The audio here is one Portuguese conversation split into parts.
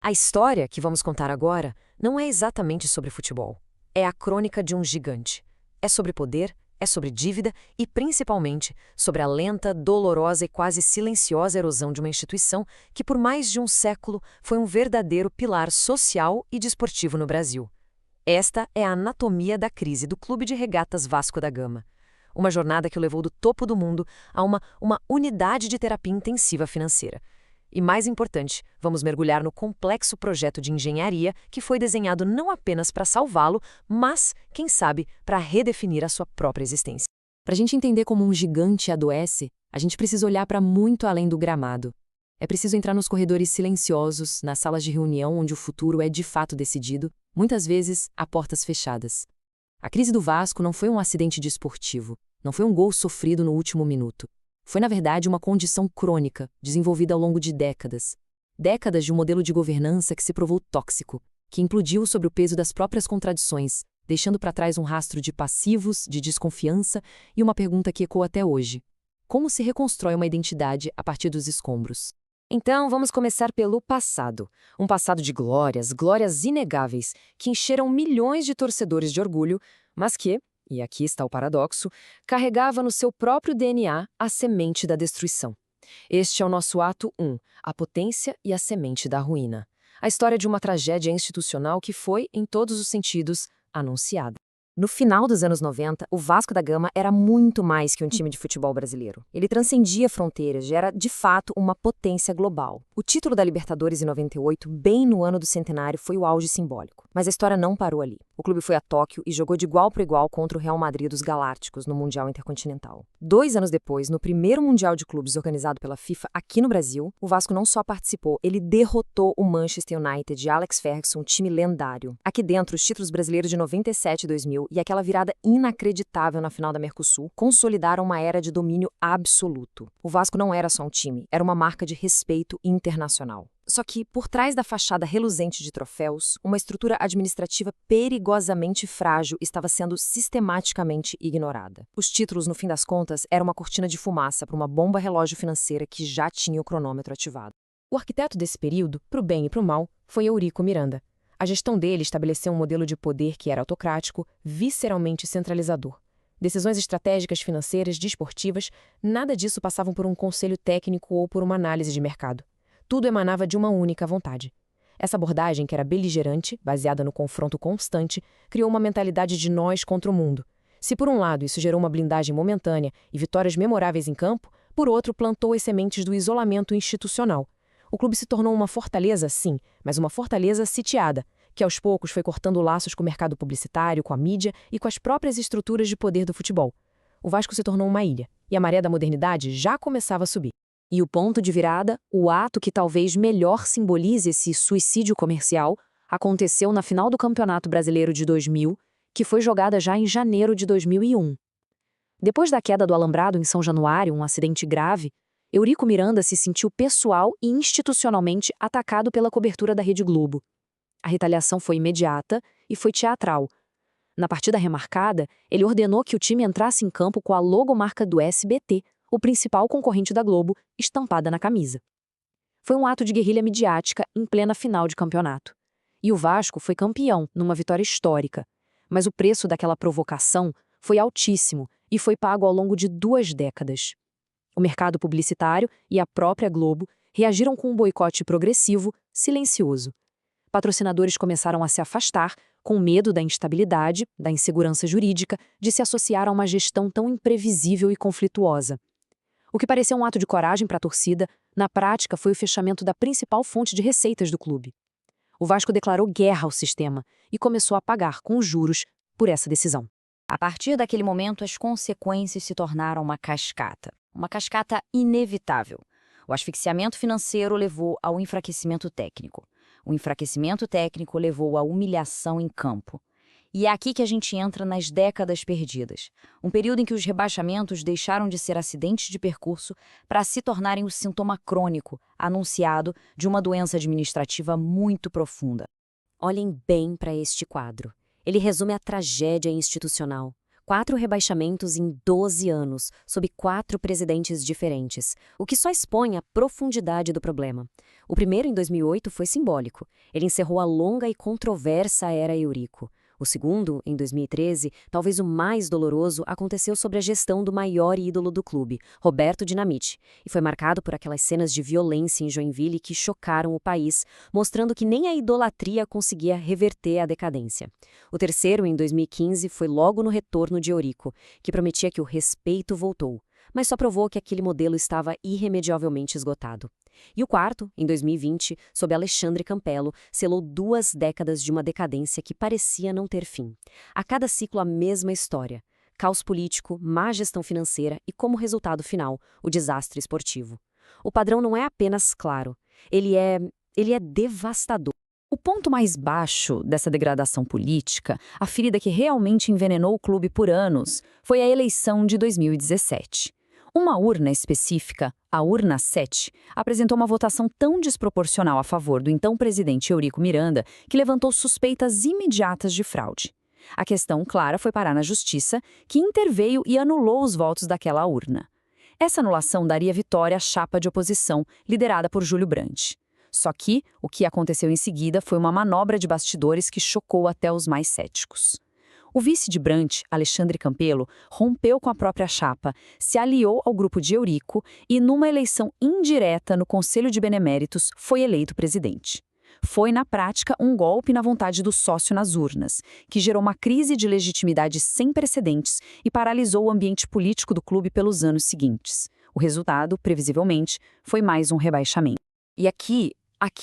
A história que vamos contar agora não é exatamente sobre futebol. É a crônica de um gigante. É sobre poder, é sobre dívida e, principalmente, sobre a lenta, dolorosa e quase silenciosa erosão de uma instituição que, por mais de um século, foi um verdadeiro pilar social e desportivo no Brasil. Esta é a anatomia da crise do Clube de Regatas Vasco da Gama. Uma jornada que o levou do topo do mundo a uma unidade de terapia intensiva financeira. E mais importante, vamos mergulhar no complexo projeto de engenharia que foi desenhado não apenas para salvá-lo, mas, quem sabe, para redefinir a sua própria existência. Para a gente entender como um gigante adoece, a gente precisa olhar para muito além do gramado. É preciso entrar nos corredores silenciosos, nas salas de reunião onde o futuro é de fato decidido, muitas vezes a portas fechadas. A crise do Vasco não foi um acidente desportivo, não foi um gol sofrido no último minuto. Foi, na verdade, uma condição crônica, desenvolvida ao longo de décadas. Décadas de um modelo de governança que se provou tóxico, que implodiu sob o peso das próprias contradições, deixando para trás um rastro de passivos, de desconfiança e uma pergunta que ecoa até hoje. Como se reconstrói uma identidade a partir dos escombros? Então, vamos começar pelo passado. Um passado de glórias, glórias inegáveis, que encheram milhões de torcedores de orgulho, mas que, e aqui está o paradoxo, carregava no seu próprio DNA a semente da destruição. Este é o nosso ato 1, a potência e a semente da ruína. A história de uma tragédia institucional que foi, em todos os sentidos, anunciada. No final dos anos 90, o Vasco da Gama era muito mais que um time de futebol brasileiro. Ele transcendia fronteiras e era, de fato, uma potência global. O título da Libertadores em 98, bem no ano do centenário, foi o auge simbólico. Mas a história não parou ali. O clube foi a Tóquio e jogou de igual para igual contra o Real Madrid dos Galácticos no Mundial Intercontinental. 2 anos depois, no primeiro Mundial de Clubes organizado pela FIFA aqui no Brasil, o Vasco não só participou, ele derrotou o Manchester United de Alex Ferguson, um time lendário. Aqui dentro, os títulos brasileiros de 97 e 2000 e aquela virada inacreditável na final da Mercosul consolidaram uma era de domínio absoluto. O Vasco não era só um time, era uma marca de respeito internacional. Só que, por trás da fachada reluzente de troféus, uma estrutura administrativa perigosamente frágil estava sendo sistematicamente ignorada. Os títulos, no fim das contas, eram uma cortina de fumaça para uma bomba relógio financeira que já tinha o cronômetro ativado. O arquiteto desse período, para o bem e para o mal, foi Eurico Miranda. A gestão dele estabeleceu um modelo de poder que era autocrático, visceralmente centralizador. Decisões estratégicas financeiras, desportivas, nada disso passavam por um conselho técnico ou por uma análise de mercado. Tudo emanava de uma única vontade. Essa abordagem, que era beligerante, baseada no confronto constante, criou uma mentalidade de nós contra o mundo. Se por um lado isso gerou uma blindagem momentânea e vitórias memoráveis em campo, por outro plantou as sementes do isolamento institucional. O clube se tornou uma fortaleza, sim, mas uma fortaleza sitiada, que aos poucos foi cortando laços com o mercado publicitário, com a mídia e com as próprias estruturas de poder do futebol. O Vasco se tornou uma ilha, e a maré da modernidade já começava a subir. E o ponto de virada, o ato que talvez melhor simbolize esse suicídio comercial, aconteceu na final do Campeonato Brasileiro de 2000, que foi jogada já em janeiro de 2001. Depois da queda do alambrado em São Januário, um acidente grave, Eurico Miranda se sentiu pessoal e institucionalmente atacado pela cobertura da Rede Globo. A retaliação foi imediata e foi teatral. Na partida remarcada, ele ordenou que o time entrasse em campo com a logomarca do SBT, o principal concorrente da Globo, estampada na camisa. Foi um ato de guerrilha midiática em plena final de campeonato. E o Vasco foi campeão, numa vitória histórica. Mas o preço daquela provocação foi altíssimo e foi pago ao longo de 2 décadas. O mercado publicitário e a própria Globo reagiram com um boicote progressivo, silencioso. Patrocinadores começaram a se afastar, com medo da instabilidade, da insegurança jurídica, de se associar a uma gestão tão imprevisível e conflituosa. O que parecia um ato de coragem para a torcida, na prática foi o fechamento da principal fonte de receitas do clube. O Vasco declarou guerra ao sistema e começou a pagar com juros por essa decisão. A partir daquele momento, as consequências se tornaram uma cascata inevitável. O asfixiamento financeiro levou ao enfraquecimento técnico. O enfraquecimento técnico levou à humilhação em campo. E é aqui que a gente entra nas décadas perdidas. Um período em que os rebaixamentos deixaram de ser acidentes de percurso para se tornarem o sintoma crônico, anunciado, de uma doença administrativa muito profunda. Olhem bem para este quadro. Ele resume a tragédia institucional. 4 rebaixamentos em 12 anos, sob 4 presidentes diferentes, o que só expõe a profundidade do problema. O primeiro, em 2008, foi simbólico. Ele encerrou a longa e controversa era Eurico. O segundo, em 2013, talvez o mais doloroso, aconteceu sobre a gestão do maior ídolo do clube, Roberto Dinamite, e foi marcado por aquelas cenas de violência em Joinville que chocaram o país, mostrando que nem a idolatria conseguia reverter a decadência. O terceiro, em 2015, foi logo no retorno de Eurico, que prometia que o respeito voltou, mas só provou que aquele modelo estava irremediavelmente esgotado. E o quarto, em 2020, sob Alexandre Campello, selou 2 décadas de uma decadência que parecia não ter fim. A cada ciclo a mesma história: caos político, má gestão financeira e, como resultado final, o desastre esportivo. O padrão não é apenas claro, ele é devastador. O ponto mais baixo dessa degradação política, a ferida que realmente envenenou o clube por anos, foi a eleição de 2017. Uma urna específica, a urna 7, apresentou uma votação tão desproporcional a favor do então presidente Eurico Miranda que levantou suspeitas imediatas de fraude. A questão, clara, foi parar na justiça, que interveio e anulou os votos daquela urna. Essa anulação daria vitória à chapa de oposição, liderada por Júlio Brandt. Só que o que aconteceu em seguida foi uma manobra de bastidores que chocou até os mais céticos. O vice de Brandt, Alexandre Campello, rompeu com a própria chapa, se aliou ao grupo de Eurico e, numa eleição indireta no Conselho de Beneméritos, foi eleito presidente. Foi, na prática, um golpe na vontade do sócio nas urnas, que gerou uma crise de legitimidade sem precedentes e paralisou o ambiente político do clube pelos anos seguintes. O resultado, previsivelmente, foi mais um rebaixamento. E aqui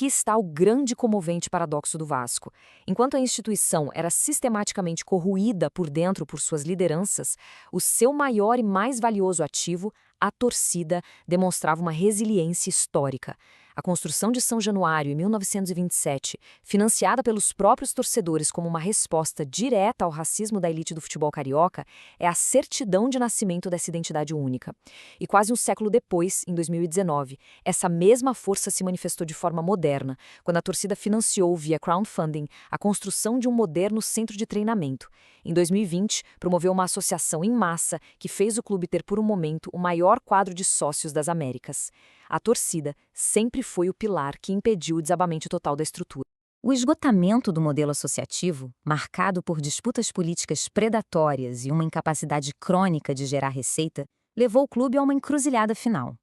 está o grande e comovente paradoxo do Vasco. Enquanto a instituição era sistematicamente corroída por dentro por suas lideranças, o seu maior e mais valioso ativo, a torcida, demonstrava uma resiliência histórica. A construção de São Januário, em 1927, financiada pelos próprios torcedores como uma resposta direta ao racismo da elite do futebol carioca, é a certidão de nascimento dessa identidade única. E quase um século depois, em 2019, essa mesma força se manifestou de forma moderna, quando a torcida financiou, via crowdfunding, a construção de um moderno centro de treinamento. Em 2020, promoveu uma associação em massa que fez o clube ter, por um momento, o maior quadro de sócios das Américas. A torcida sempre foi o pilar que impediu o desabamento total da estrutura. O esgotamento do modelo associativo, marcado por disputas políticas predatórias e uma incapacidade crônica de gerar receita, levou o clube a uma encruzilhada final.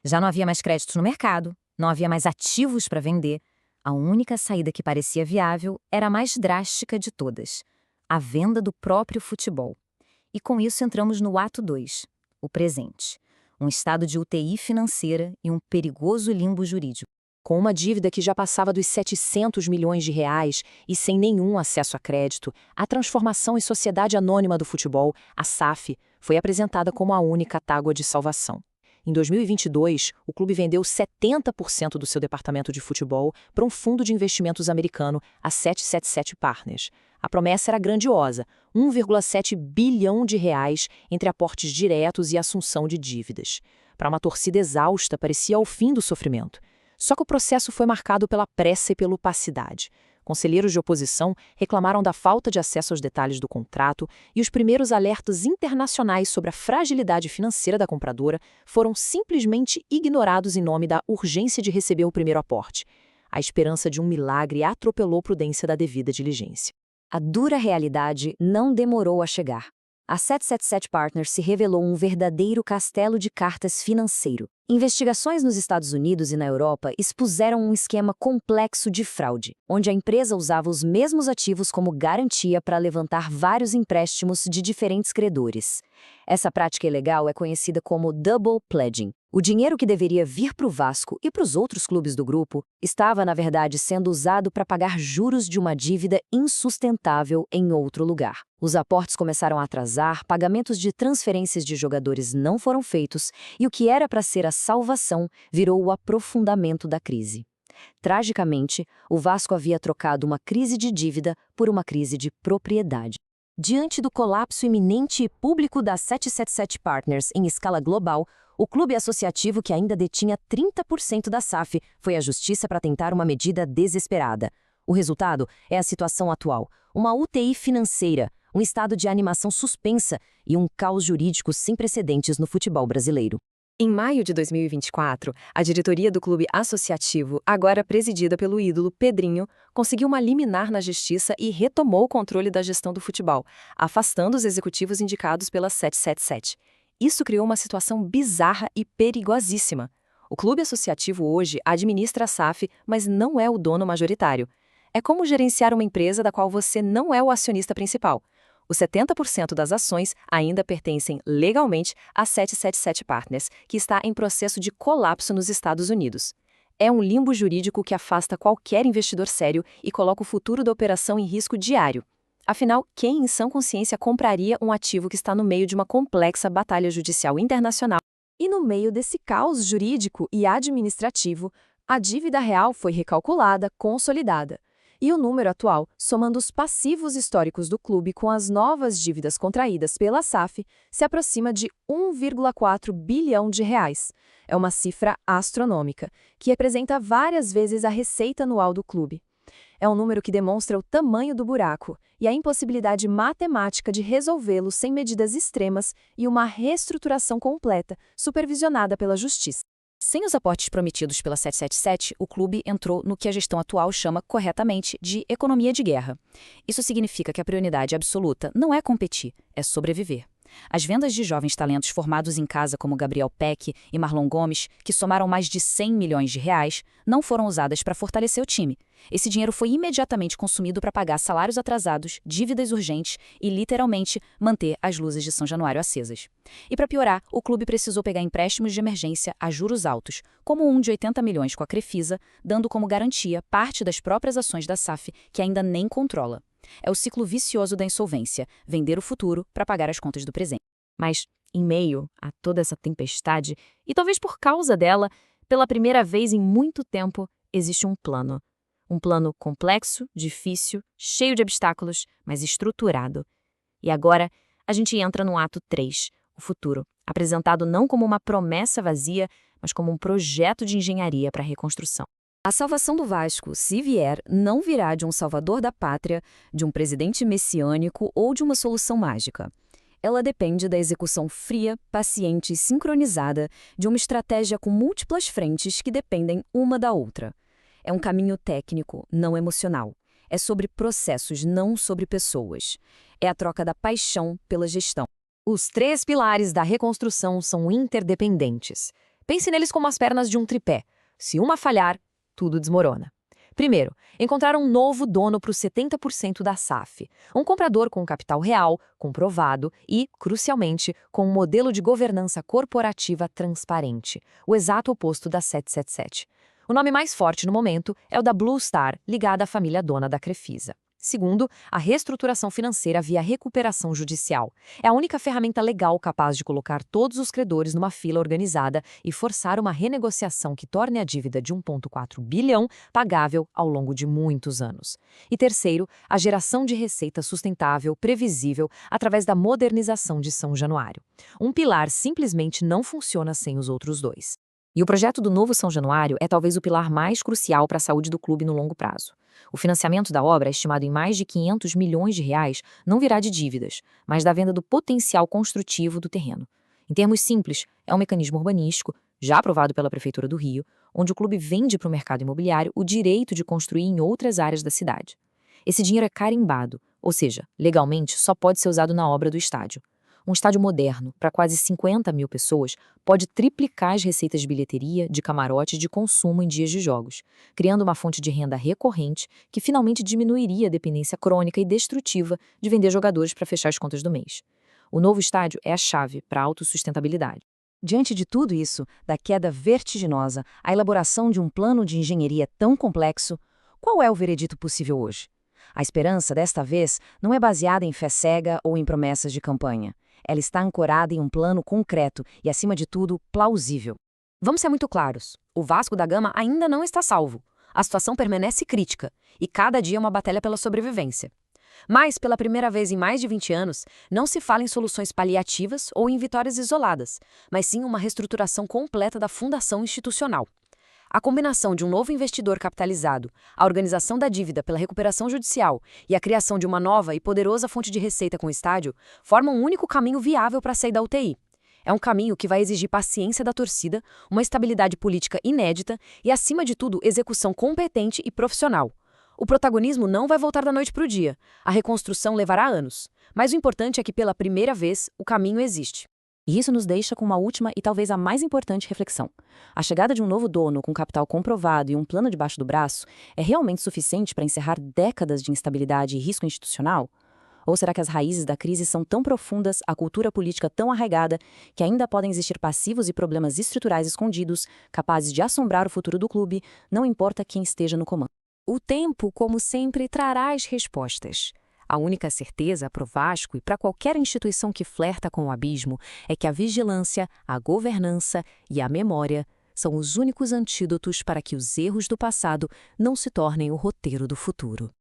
Já não havia mais créditos no mercado, não havia mais ativos para vender. A única saída que parecia viável era a mais drástica de todas: a venda do próprio futebol. E com isso entramos no ato 2, o presente. Um estado de UTI financeira e um perigoso limbo jurídico. Com uma dívida que já passava dos 700 milhões de reais e sem nenhum acesso a crédito, a transformação em sociedade anônima do futebol, a SAF, foi apresentada como a única tábua de salvação. Em 2022, o clube vendeu 70% do seu departamento de futebol para um fundo de investimentos americano, a 777 Partners. A promessa era grandiosa, 1,7 bilhão de reais entre aportes diretos e assunção de dívidas. Para uma torcida exausta, parecia o fim do sofrimento. Só que o processo foi marcado pela pressa e pela opacidade. Conselheiros de oposição reclamaram da falta de acesso aos detalhes do contrato e os primeiros alertas internacionais sobre a fragilidade financeira da compradora foram simplesmente ignorados em nome da urgência de receber o primeiro aporte. A esperança de um milagre atropelou a prudência da devida diligência. A dura realidade não demorou a chegar. A 777 Partners se revelou um verdadeiro castelo de cartas financeiro. Investigações nos Estados Unidos e na Europa expuseram um esquema complexo de fraude, onde a empresa usava os mesmos ativos como garantia para levantar vários empréstimos de diferentes credores. Essa prática ilegal é conhecida como double pledging. O dinheiro que deveria vir para o Vasco e para os outros clubes do grupo estava, na verdade, sendo usado para pagar juros de uma dívida insustentável em outro lugar. Os aportes começaram a atrasar, pagamentos de transferências de jogadores não foram feitos e o que era para ser a salvação virou o aprofundamento da crise. Tragicamente, o Vasco havia trocado uma crise de dívida por uma crise de propriedade. Diante do colapso iminente e público da 777 Partners em escala global, o clube associativo que ainda detinha 30% da SAF foi à justiça para tentar uma medida desesperada. O resultado é a situação atual, uma UTI financeira, um estado de animação suspensa e um caos jurídico sem precedentes no futebol brasileiro. Em maio de 2024, a diretoria do clube associativo, agora presidida pelo ídolo Pedrinho, conseguiu uma liminar na justiça e retomou o controle da gestão do futebol, afastando os executivos indicados pela 777. Isso criou uma situação bizarra e perigosíssima. O clube associativo hoje administra a SAF, mas não é o dono majoritário. É como gerenciar uma empresa da qual você não é o acionista principal. Os 70% das ações ainda pertencem legalmente à 777 Partners, que está em processo de colapso nos Estados Unidos. É um limbo jurídico que afasta qualquer investidor sério e coloca o futuro da operação em risco diário. Afinal, quem em sã consciência compraria um ativo que está no meio de uma complexa batalha judicial internacional? E no meio desse caos jurídico e administrativo, a dívida real foi recalculada, consolidada. E o número atual, somando os passivos históricos do clube com as novas dívidas contraídas pela SAF, se aproxima de 1,4 bilhão de reais. É uma cifra astronômica, que representa várias vezes a receita anual do clube. É um número que demonstra o tamanho do buraco e a impossibilidade matemática de resolvê-lo sem medidas extremas e uma reestruturação completa, supervisionada pela Justiça. Sem os aportes prometidos pela 777, o clube entrou no que a gestão atual chama corretamente de economia de guerra. Isso significa que a prioridade absoluta não é competir, é sobreviver. As vendas de jovens talentos formados em casa como Gabriel Peck e Marlon Gomes, que somaram mais de 100 milhões de reais, não foram usadas para fortalecer o time. Esse dinheiro foi imediatamente consumido para pagar salários atrasados, dívidas urgentes e, literalmente, manter as luzes de São Januário acesas. E para piorar, o clube precisou pegar empréstimos de emergência a juros altos, como um de 80 milhões com a Crefisa, dando como garantia parte das próprias ações da SAF, que ainda nem controla. É o ciclo vicioso da insolvência, vender o futuro para pagar as contas do presente. Mas, em meio a toda essa tempestade, e talvez por causa dela, pela primeira vez em muito tempo, existe um plano. Um plano complexo, difícil, cheio de obstáculos, mas estruturado. E agora, a gente entra no ato 3, o futuro, apresentado não como uma promessa vazia, mas como um projeto de engenharia para a reconstrução. A salvação do Vasco, se vier, não virá de um salvador da pátria, de um presidente messiânico ou de uma solução mágica. Ela depende da execução fria, paciente e sincronizada de uma estratégia com múltiplas frentes que dependem uma da outra. É um caminho técnico, não emocional. É sobre processos, não sobre pessoas. É a troca da paixão pela gestão. Os 3 pilares da reconstrução são interdependentes. Pense neles como as pernas de um tripé. Se uma falhar, tudo desmorona. Primeiro, encontrar um novo dono para os 70% da SAF. Um comprador com capital real, comprovado e, crucialmente, com um modelo de governança corporativa transparente. O exato oposto da 777. O nome mais forte no momento é o da Blue Star, ligada à família dona da Crefisa. Segundo, a reestruturação financeira via recuperação judicial. É a única ferramenta legal capaz de colocar todos os credores numa fila organizada e forçar uma renegociação que torne a dívida de 1,4 bilhão pagável ao longo de muitos anos. E terceiro, a geração de receita sustentável, previsível, através da modernização de São Januário. Um pilar simplesmente não funciona sem os outros dois. E o projeto do novo São Januário é talvez o pilar mais crucial para a saúde do clube no longo prazo. O financiamento da obra, estimado em mais de 500 milhões de reais, não virá de dívidas, mas da venda do potencial construtivo do terreno. Em termos simples, é um mecanismo urbanístico, já aprovado pela Prefeitura do Rio, onde o clube vende para o mercado imobiliário o direito de construir em outras áreas da cidade. Esse dinheiro é carimbado, ou seja, legalmente só pode ser usado na obra do estádio. Um estádio moderno, para quase 50 mil pessoas, pode triplicar as receitas de bilheteria, de camarote e de consumo em dias de jogos, criando uma fonte de renda recorrente que finalmente diminuiria a dependência crônica e destrutiva de vender jogadores para fechar as contas do mês. O novo estádio é a chave para a autossustentabilidade. Diante de tudo isso, da queda vertiginosa à elaboração de um plano de engenharia tão complexo, qual é o veredito possível hoje? A esperança, desta vez, não é baseada em fé cega ou em promessas de campanha. Ela está ancorada em um plano concreto e, acima de tudo, plausível. Vamos ser muito claros. O Vasco da Gama ainda não está salvo. A situação permanece crítica e cada dia é uma batalha pela sobrevivência. Mas, pela primeira vez em mais de 20 anos, não se fala em soluções paliativas ou em vitórias isoladas, mas sim uma reestruturação completa da fundação institucional. A combinação de um novo investidor capitalizado, a organização da dívida pela recuperação judicial e a criação de uma nova e poderosa fonte de receita com o estádio formam um único caminho viável para sair da UTI. É um caminho que vai exigir paciência da torcida, uma estabilidade política inédita e, acima de tudo, execução competente e profissional. O protagonismo não vai voltar da noite para o dia. A reconstrução levará anos. Mas o importante é que, pela primeira vez, o caminho existe. E isso nos deixa com uma última e talvez a mais importante reflexão. A chegada de um novo dono com capital comprovado e um plano debaixo do braço é realmente suficiente para encerrar décadas de instabilidade e risco institucional? Ou será que as raízes da crise são tão profundas, a cultura política tão arraigada, que ainda podem existir passivos e problemas estruturais escondidos, capazes de assombrar o futuro do clube, não importa quem esteja no comando? O tempo, como sempre, trará as respostas. A única certeza para o Vasco e para qualquer instituição que flerta com o abismo é que a vigilância, a governança e a memória são os únicos antídotos para que os erros do passado não se tornem o roteiro do futuro.